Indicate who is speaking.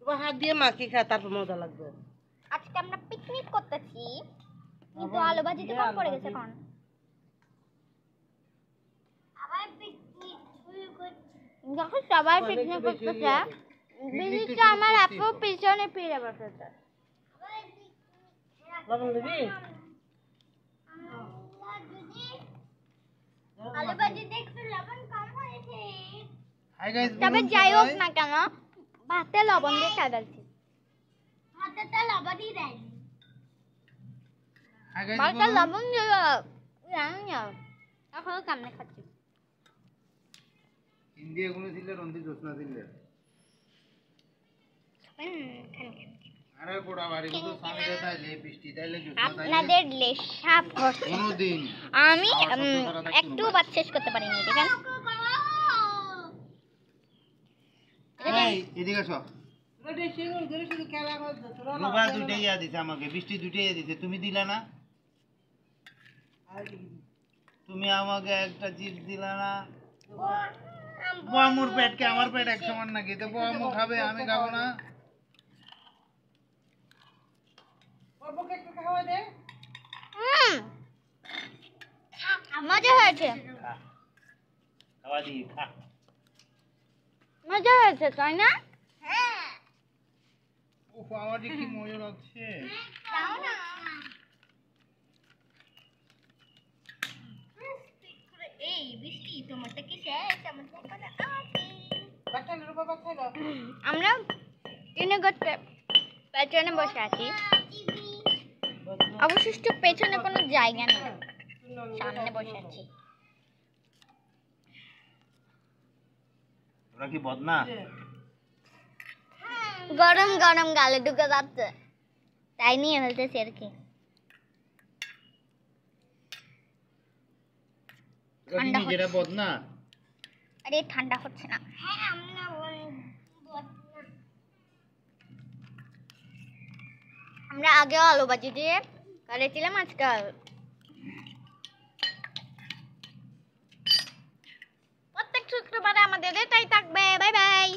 Speaker 1: বাবা হাত দিয়ে মাখি খা, তারপর মজা লাগবে।
Speaker 2: আজকে আমরা পিকনিক করতেছি, কিন্তু আলু ভাজিতে কম পড়ে গেছে কোন। যখন সবাই পিকনিক করতেছে, বিলিটা আমার আপু পিছনে ফিরে বসেছে।
Speaker 1: লবণ দিবি?
Speaker 2: আলু ভাজিতে একটু লবণ কম হয়েছে।
Speaker 3: হাই গাইস,
Speaker 2: তবে যাই হোক না কেন, ভাতে লবণ দিয়ে খাইছি। ভাতে তো লবণই দেয়নি।
Speaker 3: হাই গাইস,
Speaker 2: ভাতে লবণ দিয়ে জানি না, এখন কেমনে খাচ্ছি।
Speaker 3: হিন্দি এগুলো দিলে রন্দি জোসনা দিলে আরে কোড়া বাড়ি তো সামনে তাইলে বৃষ্টি তাইলে জোসনা তাইলে
Speaker 2: আপনাদের লেশাপ করছে
Speaker 3: কোনদিন
Speaker 2: আমি একটু বাদ শেষ করতে পারিনি। দেখেন
Speaker 3: এই এদিকে আসো।
Speaker 1: ওটা শিগুন ধরে শুধু খেলা করছে, তোরা না
Speaker 3: রোবা দুটেই দিছে আমাকে, বৃষ্টি দুটেই দিছে, তুমি দিলা না? তুমি আমাকে একটা চিপস দিলা না? বামুর পেটকে আমার পেট এক সমান নাকি? তো বামু খাবে, আমি খাবো না?
Speaker 1: বাবুকে একটু খাওয়া দে।
Speaker 2: মজা হয়েছে,
Speaker 3: খাওয়া দি, খা।
Speaker 2: মজা হয়েছে তাই না?
Speaker 3: উফ, আমার যে কি মজা লাগছে।
Speaker 2: এই বৃষ্টি তোমারটা কি শেষ?
Speaker 1: বাচ্চাদের বাবা খাইলো।
Speaker 2: আমরা ট্রেনে করতে পেছনে বসে আছি, অবশিষ্ট পেছনে কোনো জায়গা নেই, সামনে বসে আছি।
Speaker 3: ওরা কি বদনা?
Speaker 2: গরম গরম গালে ঢুকে যাচ্ছে, তাই নিয়ে ফেলতেছি আর কি।
Speaker 3: ওরা কি নিজেরা বদনা?
Speaker 2: আরে ঠান্ডা হচ্ছে না। আমরা আগেও আলু ভাজি দিয়ে করেছিলাম, আজকে প্রত্যেক শুক্রবারে আমাদের এটাই থাকবে। Bye bye.